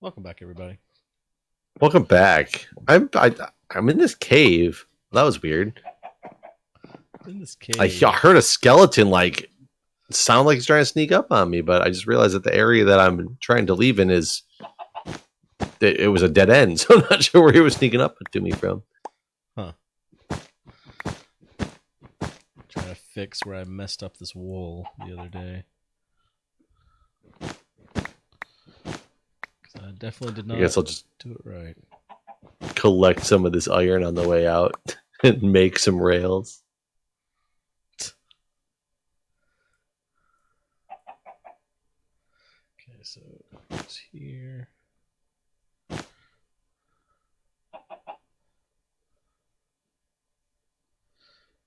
Welcome back, everybody. Welcome back. I'm in this cave. That was weird. In this I cave. heard a skeleton sound like he's trying to sneak up on me, but I just realized that the area that I'm trying to leave in it was a dead end, so I'm not sure where he was sneaking up to me from. Huh. Trying to fix where I messed up this wool the other day. I definitely did not I guess I'll just do it right. collect some of this iron on the way out and make some rails. Okay, so it's here.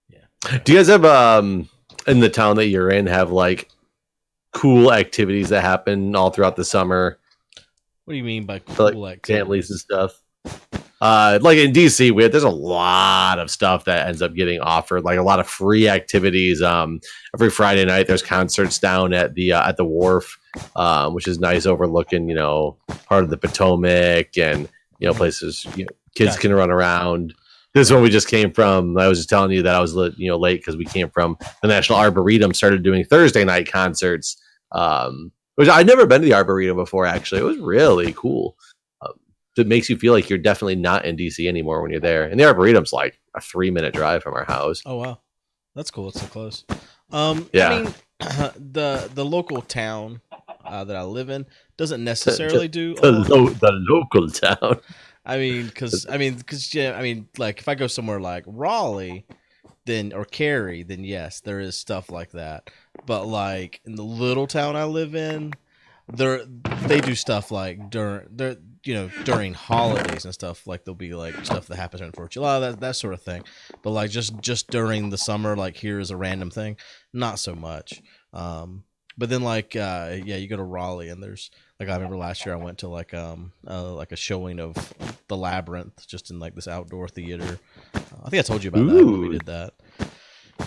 Yeah. Do you guys have in the town that you're in have like cool activities that happen all throughout the summer? What do you mean by cool activities? Families and stuff. Like in DC, there's a lot of stuff that ends up getting offered, like a lot of free activities. Every Friday night, there's concerts down at the wharf, which is nice, overlooking part of the Potomac and places kids can run around. This one we just came from. I was just telling you that I was late because we came from the National Arboretum. Started doing Thursday night concerts, which I'd never been to the Arboretum before. Actually, it was really cool. It makes you feel like you're definitely not in DC anymore when you're there. And the Arboretum's like a 3-minute drive from our house. Oh wow, that's cool. It's so close. Yeah. I mean, the local town that I live in doesn't necessarily do the local town. Like if I go somewhere like Raleigh, or Cary, then yes, there is stuff like that. But like in the little town I live in, they do stuff like during holidays and stuff. Like there'll be like stuff that happens on 4th of July, that sort of thing. But like just during the summer, like here is a random thing, not so much. But then you go to Raleigh and there's like, I remember last year I went to like a showing of The Labyrinth just in like this outdoor theater. I think I told you about that when we did that.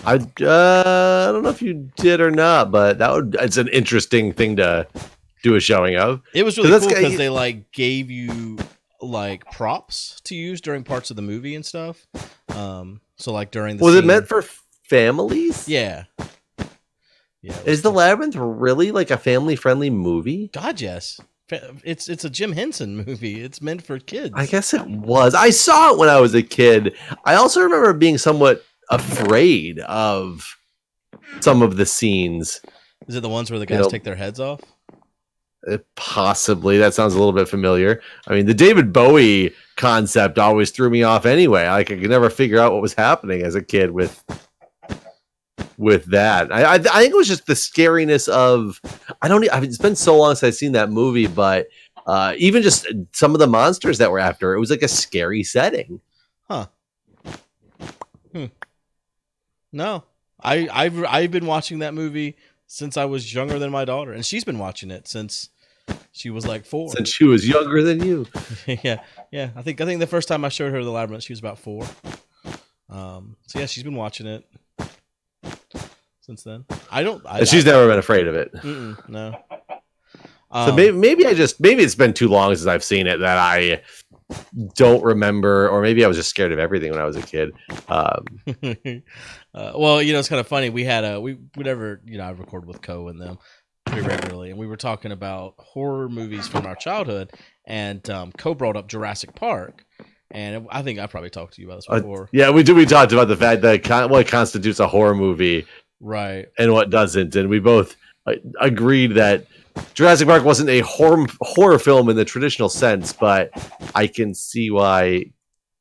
I don't know if you did or not, but it's an interesting thing to do a showing of. It was really cool because they like gave you like props to use during parts of the movie and stuff. So like during the was it meant for families? Yeah. Is The Labyrinth really like a family-friendly movie? God, yes. It's a Jim Henson movie. It's meant for kids. I guess it was. I saw it when I was a kid. I also remember being somewhat afraid of some of the scenes. Is it the ones where the guys take their heads off? Possibly. That sounds a little bit familiar. I mean, the David Bowie concept always threw me off anyway. I could never figure out what was happening as a kid with that. I think it was just the scariness of, it's been so long since I've seen that movie, but even just some of the monsters that were after, it was like a scary setting. Huh. No. I've been watching that movie since I was younger than my daughter, and she's been watching it since she was like 4. Since she was younger than you. yeah. I think the first time I showed her The Labyrinth, she was about 4. So yeah, she's been watching it since then. She's never been afraid of it. No. So maybe it's been too long since I've seen it that I don't remember, or maybe I was just scared of everything when I was a kid. Well, it's kind of funny. We had I record with Co and them pretty regularly, and we were talking about horror movies from our childhood, and Co brought up Jurassic Park, and I think I probably talked to you about this before. Yeah, we talked about the fact that what constitutes a horror movie, right, and what doesn't, and we both agreed that Jurassic Park wasn't a horror film in the traditional sense, but I can see why.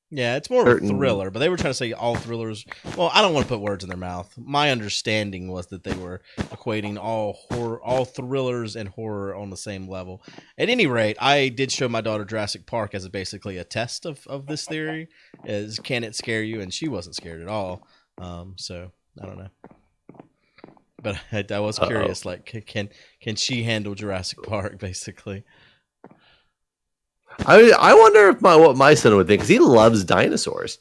Yeah, it's more of a thriller, but they were trying to say all thrillers. Well, I don't want to put words in their mouth. My understanding was that they were equating all thrillers and horror on the same level. At any rate, I did show my daughter Jurassic Park as basically a test of this theory. Can it scare you? And she wasn't scared at all. So I don't know. But I was curious, like, can she handle Jurassic Park, basically? I wonder what my son would think, because he loves dinosaurs.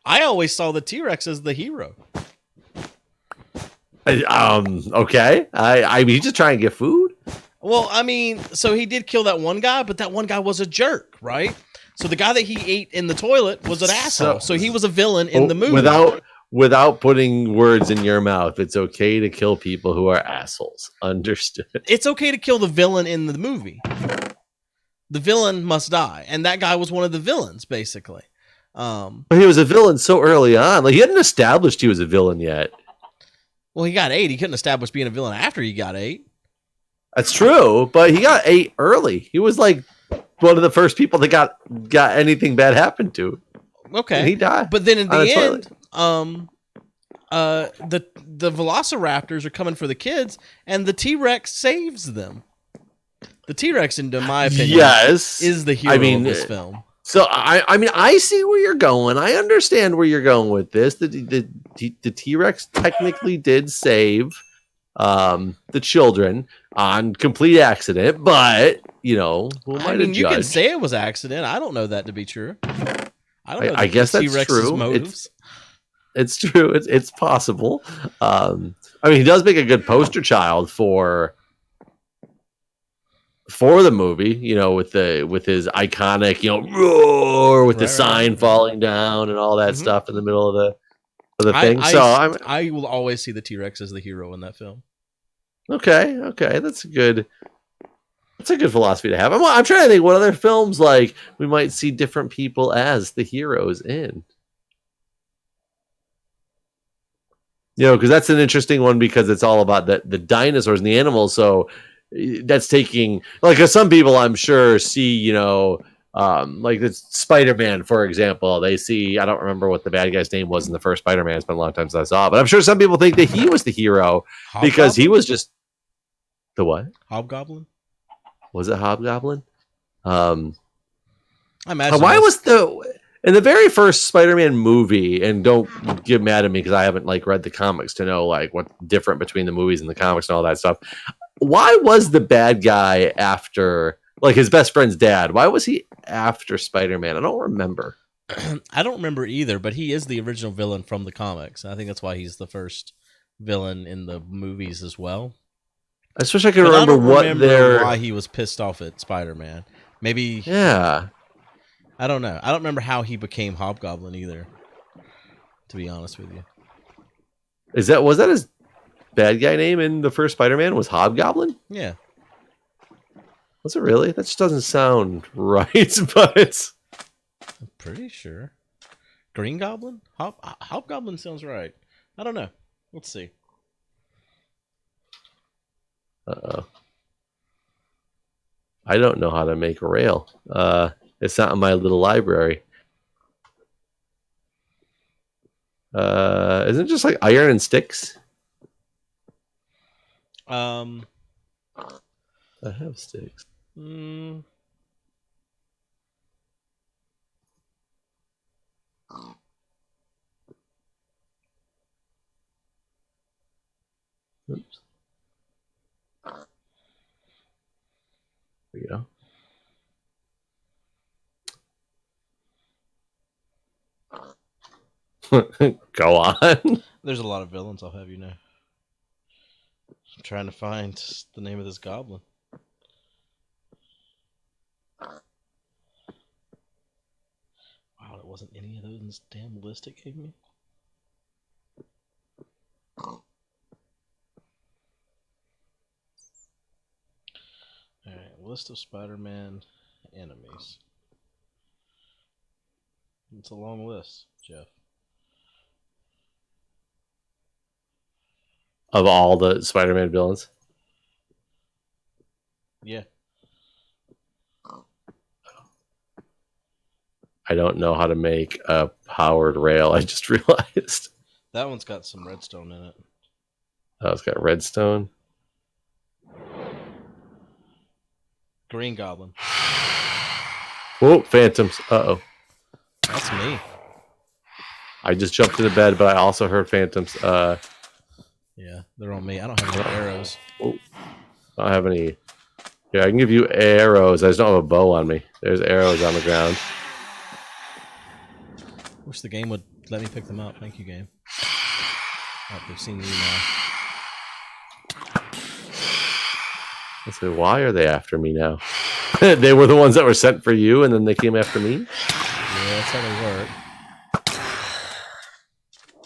I always saw the T-Rex as the hero. Okay. I mean, he's just trying to get food. Well, I mean, so he did kill that one guy, but that one guy was a jerk, right? So the guy that he ate in the toilet was an asshole. So he was a villain in the movie. Without putting words in your mouth, it's okay to kill people who are assholes. Understood. It's okay to kill the villain in the movie. The villain must die, and that guy was one of the villains, basically. But he was a villain so early on. Like, he hadn't established he was a villain yet. Well, he got 8. He couldn't establish being a villain after he got 8. That's true, but he got 8 early. He was like one of the first people that got anything bad happen to. Okay, and he died. But then in the end, the Velociraptors are coming for the kids, and the T-Rex saves them. The T-Rex, in my opinion, is the hero of this film. So I mean, I see where you're going. I understand where you're going with this. The T-Rex technically did save the children on complete accident, but you know, I mean, you can say it was accident. I don't know that to be true. I guess that's true. Motives. It's true. It's possible. I mean, he does make a good poster child for the movie, you know, with his iconic, you know, roar with the sign falling down and all that stuff in the middle of the thing. I will always see the T-Rex as the hero in that film. Okay, that's a good philosophy to have. I'm trying to think what other films like we might see different people as the heroes in. You know, because that's an interesting one because it's all about the dinosaurs and the animals. So that's taking, like, some people I'm sure see, you know, like the Spider-Man, for example. They see, I don't remember what the bad guy's name was in the first Spider-Man. It's been a long time since I saw it, but I'm sure some people think that he was the hero because he was just the what? Hobgoblin? Was it Hobgoblin? I imagine. Why was in the very first Spider-Man movie, and don't get mad at me because I haven't like read the comics to know like what's different between the movies and the comics and all that stuff. Why was the bad guy after, like, his best friend's dad? Why was he after Spider-Man? I don't remember. I don't remember either, but he is the original villain from the comics. I think that's why he's the first villain in the movies as well. I just wish I could remember why he was pissed off at Spider-Man. Maybe. Yeah. I don't know. I don't remember how he became Hobgoblin either, to be honest with you. Was that his bad guy name in the first Spider-Man was Hobgoblin? Yeah. Was it really? That just doesn't sound right, but I'm pretty sure. Green Goblin? Hobgoblin sounds right. I don't know. Let's see. Uh-oh. I don't know how to make a rail. It's not in my little library. Isn't it just like iron and sticks? I have sticks. Oops. There we go. Go on. There's a lot of villains, I'll have you know. I'm trying to find the name of this goblin. Wow, it wasn't any of those in this damn list it gave me. Alright, list of Spider-Man enemies. It's a long list, Jeff. Of all the Spider-Man villains? Yeah. I don't know how to make a powered rail. I just realized. That one's got some redstone in it. Oh, it's got redstone. Green Goblin. Whoa, phantoms. Uh-oh. That's me. I just jumped into bed, but I also heard phantoms. Yeah, they're on me. I don't have any arrows. Oh, I don't have any. Yeah, I can give you arrows. I just don't have a bow on me. There's arrows on the ground. Wish the game would let me pick them up. Thank you, game. Oh, they've seen you now. I said, why are they after me now? They were the ones that were sent for you, and then they came after me? Yeah, that's how they work.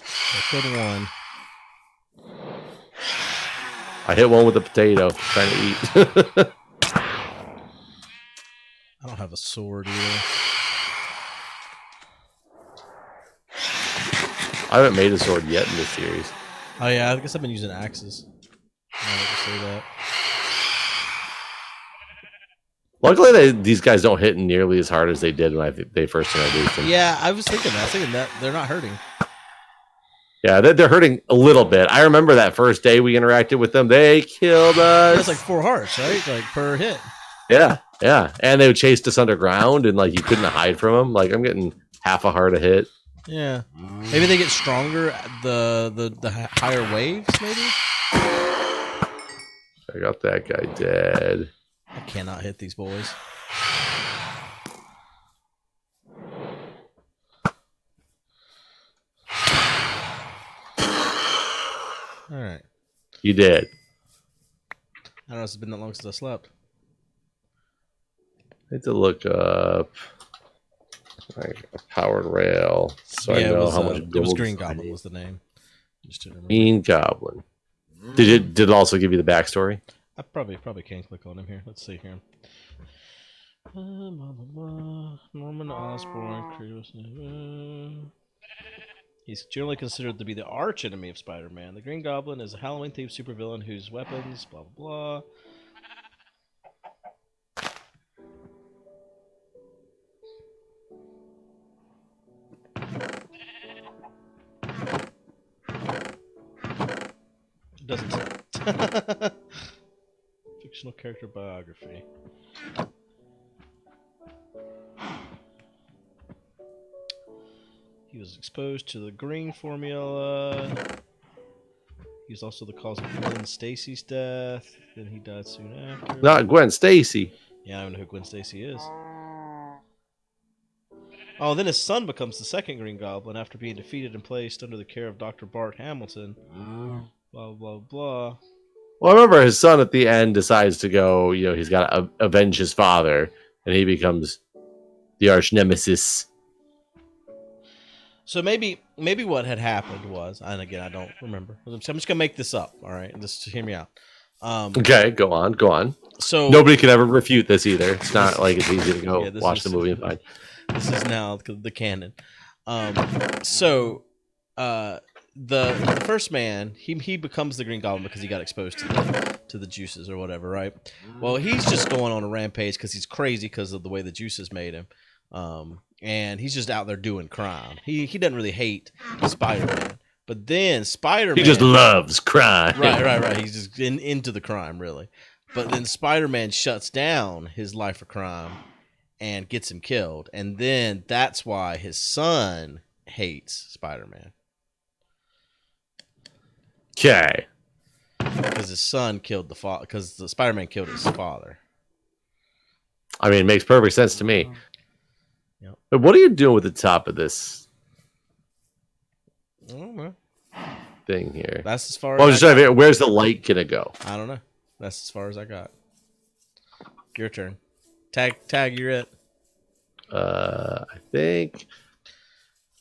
I killed one. I hit one with a potato trying to eat. I don't have a sword either. I haven't made a sword yet in this series. Oh yeah, I guess I've been using axes. Now that you say that. Luckily, these guys don't hit nearly as hard as they did when they first introduced them. Yeah, I was thinking that. I was thinking that they're not hurting. Yeah, they're hurting a little bit. I remember that first day we interacted with them. They killed us. That's like 4 hearts, right? Like per hit. Yeah, yeah. And they chased us underground, and like you couldn't hide from them. Like I'm getting half a heart a hit. Yeah. Maybe they get stronger the higher waves, maybe? I got that guy dead. I cannot hit these boys. Alright. You did. I don't know, it's been that long since I slept. I need to look up like a powered rail so I know how much. It was Green Goblin was the name. Just to remember. Green Goblin. Did it also give you the backstory? I probably can click on him here. Let's see here. Norman Osborn. He's generally considered to be the arch enemy of Spider-Man. The Green Goblin is a Halloween themed supervillain whose weapons, blah blah blah. It doesn't say. Fictional character biography. He was exposed to the green formula. He was also the cause of Gwen Stacy's death. Then he died soon after. Not Gwen Stacy. Yeah, I don't know who Gwen Stacy is. Oh, then his son becomes the second Green Goblin after being defeated and placed under the care of Dr. Bart Hamilton. Blah, blah, blah. Well, I remember his son at the end decides to go, he's got to avenge his father, and he becomes the arch nemesis. So maybe what had happened was, and again, I don't remember. So I'm just going to make this up, all right? Just hear me out. Okay, go on. So nobody can ever refute this either. It's not like it's easy to go watch the movie and find. This is now the canon. The first man, he becomes the Green Goblin because he got exposed to the juices or whatever, right? Well, he's just going on a rampage because he's crazy because of the way the juices made him. And he's just out there doing crime. He doesn't really hate Spider-Man. But then Spider-Man... He just loves crime. Right. He's just into the crime, really. But then Spider-Man shuts down his life of crime and gets him killed. And then that's why his son hates Spider-Man. Okay. Because his son killed the father. Because the Spider-Man killed his father. I mean, it makes perfect sense to me. Yep. But what are you doing with the top of this thing here? That's as far as I was just trying to figure, where's the light going to go? I don't know. That's as far as I got. Your turn. Tag, you're it. I think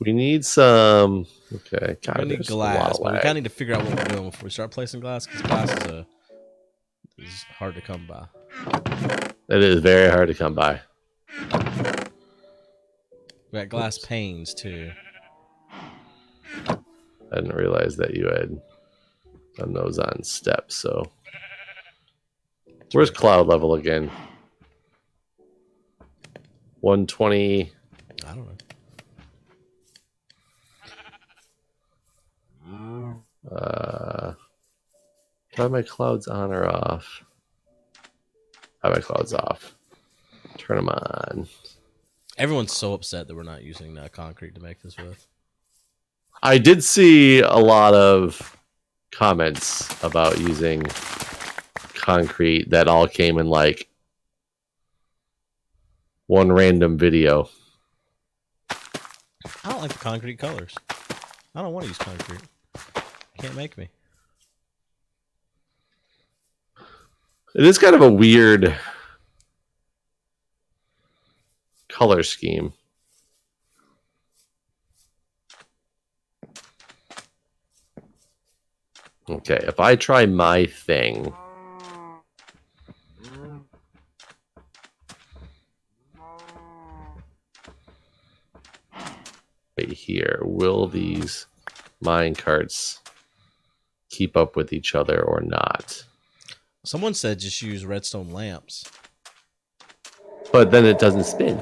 we need some. Okay, we need glass, but we kind of need to figure out what we're doing before we start placing glass, because glass is hard to come by. It is very hard to come by. We got glass panes too. I didn't realize that you had done those on steps. So, where's cloud level again? 120. I don't know. Are my clouds on or off? Have my clouds off. Turn them on. Everyone's so upset that we're not using concrete to make this with. I did see a lot of comments about using concrete that all came in like one random video. I don't like the concrete colors. I don't want to use concrete. Can't make me. It is kind of a weird color scheme. Okay, if I try my thing. Right here, will these mine carts keep up with each other or not? Someone said just use redstone lamps. But then it doesn't spin.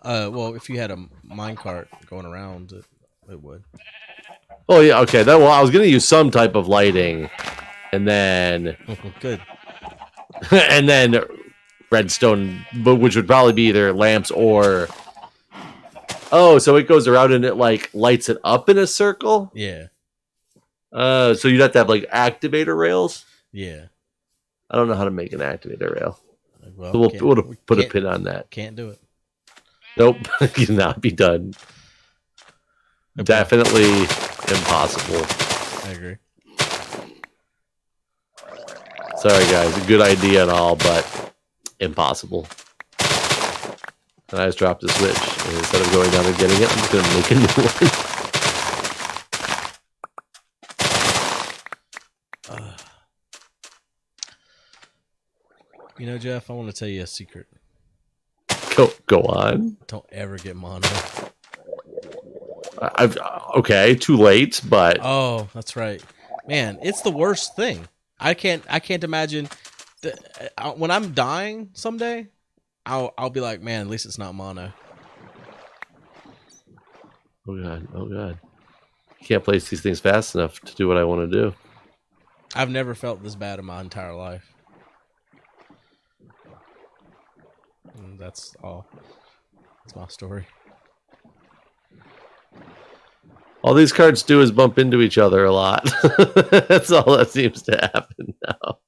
Well, if you had a minecart going around, it would. Oh yeah, okay. Well, I was gonna use some type of lighting, and then Good. and then redstone, but which would probably be either lamps or. Oh, so it goes around and it like lights it up in a circle. Yeah. So you'd have to have like activator rails. Yeah. I don't know how to make an activator rail. Well, So we'll put a pin on that. Can't do it. Nope, cannot be done. Okay. Definitely impossible. I agree. Sorry, guys. A good idea and all, but impossible. And I just dropped the switch. And instead of going down and getting it, I'm just going to make a new one. You know, Jeff, I want to tell you a secret. Go on. Don't ever get mono. Okay, too late, but Oh, that's right, man. It's the worst thing. I can't imagine when I'm dying someday. I'll be like, man, at least it's not mono. oh god, you can't place these things fast enough to do what I want to do. I've never felt this bad in my entire life. And that's all. That's my story. All these cards do is bump into each other a lot. That's all that seems to happen now.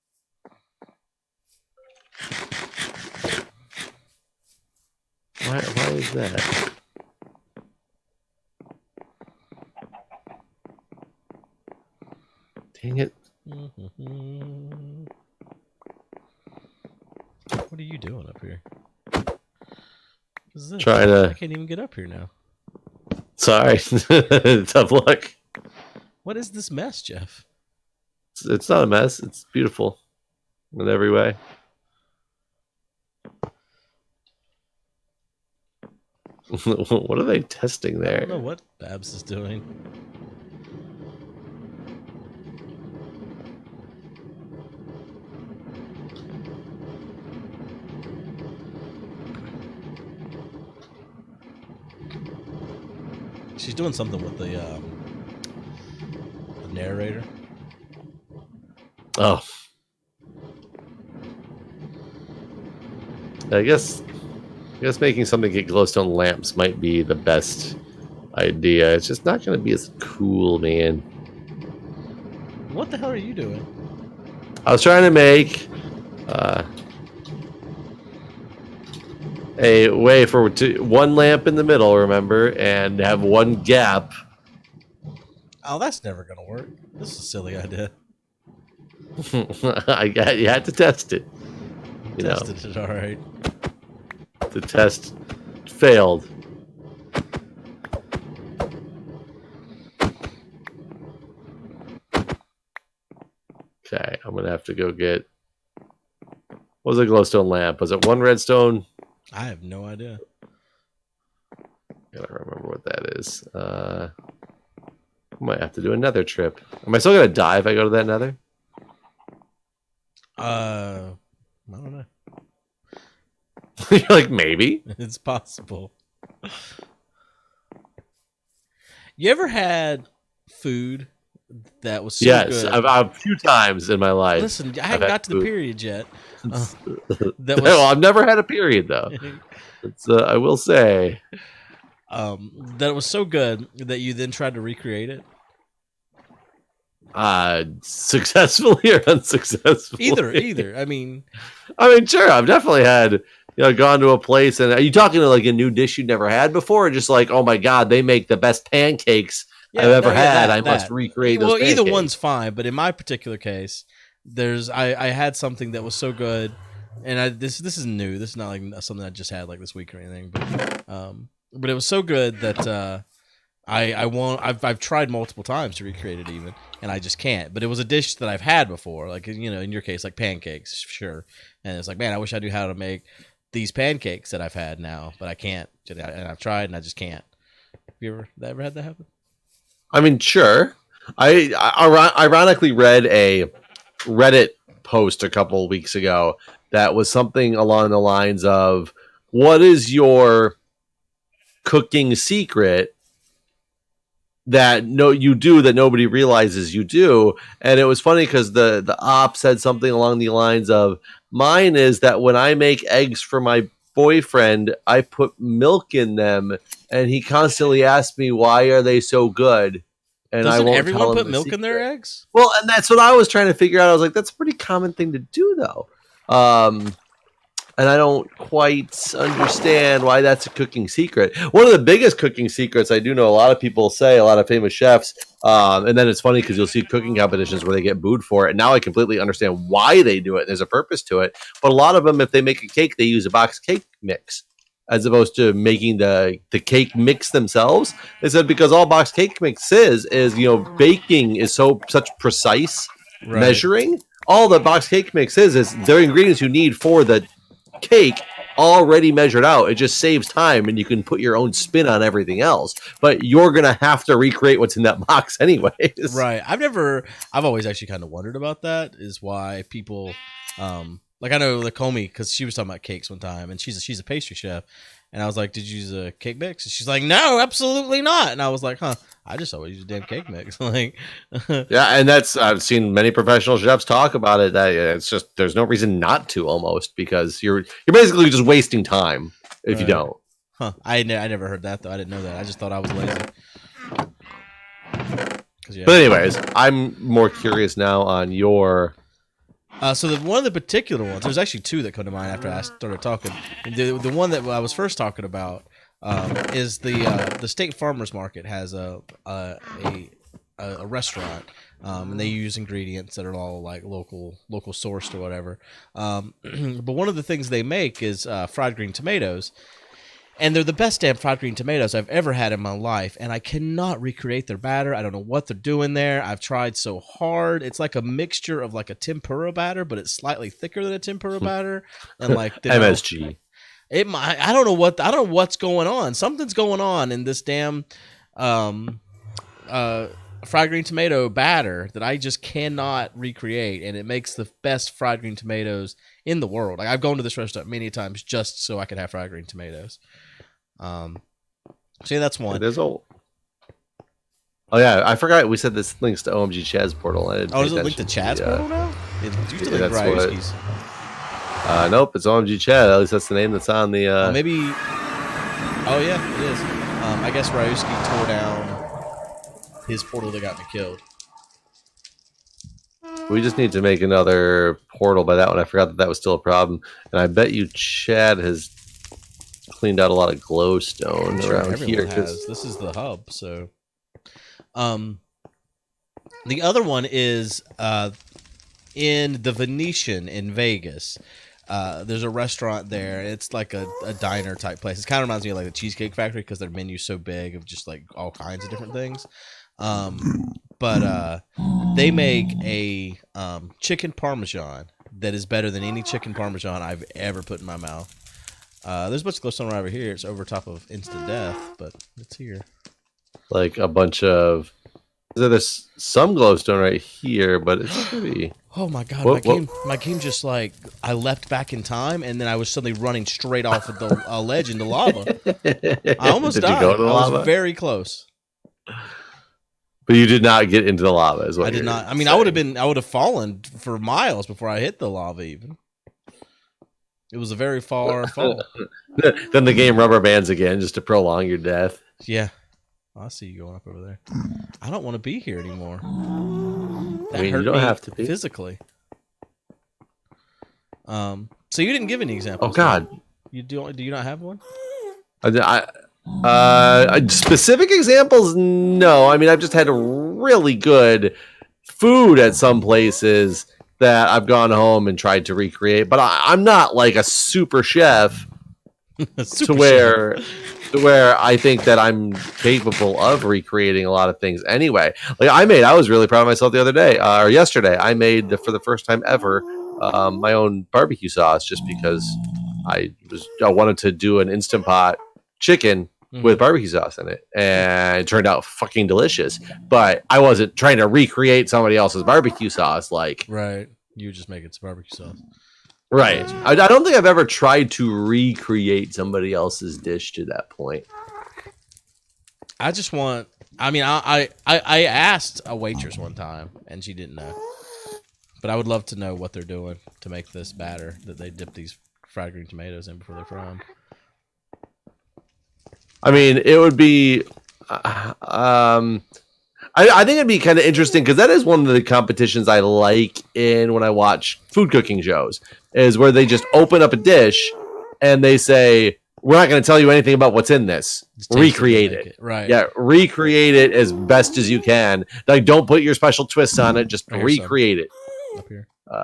Why is that? Dang it. What are you doing up here? What is this? Trying to. I can't even get up here now. Sorry. Tough luck. What is this mess, Jeff? It's not a mess. It's beautiful in every way. What are they testing there? I don't know what Babs is doing. She's doing something with the narrator. Oh. I guess making something get glowstone lamps might be the best idea. It's just not going to be as cool, man. What the hell are you doing? I was trying to make a way for one lamp in the middle, remember, and have one gap. Oh, that's never going to work. This is a silly idea. You had to test it. Tested it, all right. The test failed. Okay, I'm gonna have to go get. What was a glowstone lamp? Was it one redstone? I have no idea. Gotta remember what that is. I might have to do another trip. Am I still gonna die if I go to that nether? I don't know. You're like, maybe. It's possible. You ever had food that was so yes, good? I've a few times in my life. Listen, I haven't got to the period yet. That well, I've never had a period though. I will say. That was so good that you then tried to recreate it. Successfully or unsuccessfully? Either. I mean, sure. I've definitely had, gone to a place, and are you talking to like a new dish you'd never had before, or just like, oh my god, they make the best pancakes I've ever had. I must recreate those. Well, pancakes. either one's fine, but in my particular case, I had something that was so good, and this is new. This is not like something I just had like this week or anything, but it was so good that I've tried multiple times to recreate it even, and I just can't. But it was a dish that I've had before, like in your case, like pancakes, sure. And it's like, man, I wish I knew how to make these pancakes that I've had now, but I can't. And I've tried, and I just can't. Have you ever had that happen? I mean, sure. I ironically read a Reddit post a couple of weeks ago that was something along the lines of, "What is your cooking secret that you do that nobody realizes you do?" And it was funny because the op said something along the lines of, "Mine is that when I make eggs for my boyfriend, I put milk in them, and he constantly asks me why are they so good." And Doesn't I won't everyone tell him put the milk in their secret. eggs? Well, and that's what I was trying to figure out. I was like, that's a pretty common thing to do, though. And I don't quite understand why that's a cooking secret. One of the biggest cooking secrets I do know a lot of people say, a lot of famous chefs, and then it's funny because you'll see cooking competitions where they get booed for it. And now I completely understand why they do it. There's a purpose to it. But a lot of them, if they make a cake, they use a box cake mix as opposed to making the cake mix themselves. They said because all box cake mix is baking is such precise measuring. All the box cake mix is the ingredients you need for the cake already measured out. It just saves time and you can put your own spin on everything else, but you're gonna have to recreate what's in that box anyways. Right. I've always actually kind of wondered about that, is why people like, I know Comey, because she was talking about cakes one time, and she's a pastry chef, and I was like, did you use a cake mix? And she's like, no, absolutely not. And I was like, huh, I just always use a damn cake mix. Like, Yeah, and I've seen many professional chefs talk about it, that it's just there's no reason not to, almost, because you're basically just wasting time if you don't. Huh. I never heard that, though. I didn't know that. I just thought I was lazy. Yeah. But anyways, I'm more curious now on your... So one of the particular ones, there's actually two that come to mind after I started talking. The one that I was first talking about is the State Farmers Market has a restaurant, and they use ingredients that are all like local sourced or whatever. But one of the things they make is fried green tomatoes. And they're the best damn fried green tomatoes I've ever had in my life. And I cannot recreate their batter. I don't know what they're doing there. I've tried so hard. It's like a mixture of like a tempura batter, but it's slightly thicker than a tempura batter. And like MSG. I don't know what's going on. Something's going on in this damn fried green tomato batter that I just cannot recreate. And it makes the best fried green tomatoes in the world. Like, I've gone to this restaurant many times just so I could have fried green tomatoes. So yeah, that's one. It is old. Oh yeah, I forgot we said this links to OMG Chad's portal. Does it link to Chad's portal now? It used to link Ryuski's. Nope, it's OMG Chad. At least that's the name that's on the. Maybe. Oh yeah, it is. I guess Ryuski tore down his portal that got me killed. We just need to make another portal by that one. I forgot that was still a problem, and I bet you Chad has cleaned out a lot of glowstone around here. This is the hub. So, the other one is in the Venetian in Vegas. There's a restaurant there. It's like a diner type place. It kind of reminds me of like the Cheesecake Factory because their menu's so big of just like all kinds of different things. But they make a chicken parmesan that is better than any chicken parmesan I've ever put in my mouth. There's a bunch of glowstone right over here. It's over top of instant death, but it's here. Like a bunch of... There's some glowstone right here, but it's pretty... Oh my god, my game just like, I left back in time, and then I was suddenly running straight off of the ledge into lava. I almost died. You go to the lava? I was very close. But you did not get into the lava, is what I did not. I mean, saying. I would have fallen for miles before I hit the lava even. It was a very far fall. Then the game rubber bands again just to prolong your death. Yeah. I see you going up over there. I don't want to be here anymore. That you don't have to be physically. So you didn't give any examples. Oh God, you do? Do you not have one? Specific examples? No. I mean, I've just had really good food at some places, that I've gone home and tried to recreate, but I'm not like a super chef Super to where I think that I'm capable of recreating a lot of things anyway. Like I was really proud of myself the other day or yesterday. I made for the first time ever my own barbecue sauce just because I wanted to do an Instant Pot chicken with barbecue sauce in it, and it turned out fucking delicious. But I wasn't trying to recreate somebody else's barbecue sauce. Like, right, you just make it barbecue sauce. Right. I don't think I've ever tried to recreate somebody else's dish to that point. I just want. I mean, I asked a waitress one time, and she didn't know. But I would love to know what they're doing to make this batter that they dip these fried green tomatoes in before they fry them. I mean, it would be. I think it'd be kind of interesting because that is one of the competitions I like in when I watch food cooking shows, is where they just open up a dish and they say, "We're not going to tell you anything about what's in this. Recreate it." Right. Yeah, recreate it as best as you can. Like, don't put your special twists on it. Just recreate it. Up here. Do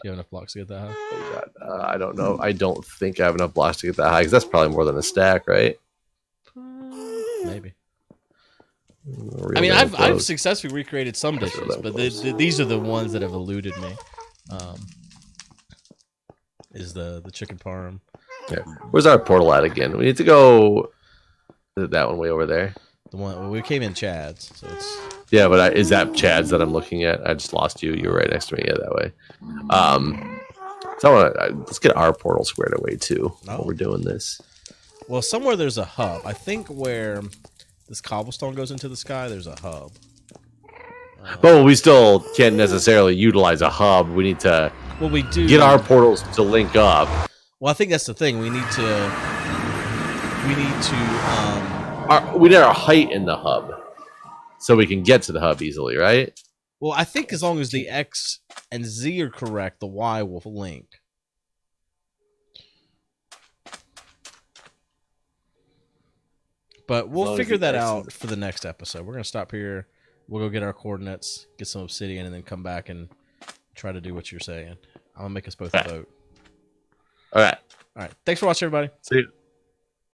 you have enough blocks to get that high? Oh God. I don't know. I don't think I have enough blocks to get that high because that's probably more than a stack, right? Maybe. I mean, I've successfully recreated some dishes, but these are the ones that have eluded me. Is the chicken parm? Yeah. Where's our portal at again? We need to go. That one way over there. The one we came in Chad's, so it's yeah. But is that Chad's that I'm looking at? I just lost you. You were right next to me. Yeah, that way. So let's get our portal squared away too. While we're doing this. Well, somewhere there's a hub. I think where this cobblestone goes into the sky, there's a hub. But we still can't necessarily utilize a hub. We need to we do get our portals to link up. Well, I think that's the thing. We need our height in the hub so we can get to the hub easily, right? Well, I think as long as the X and Z are correct, the Y will link. But we'll figure that out for the next episode. We're going to stop here. We'll go get our coordinates, get some obsidian, and then come back and try to do what you're saying. I'm going to make us both vote. All right. All right. Thanks for watching, everybody. See you.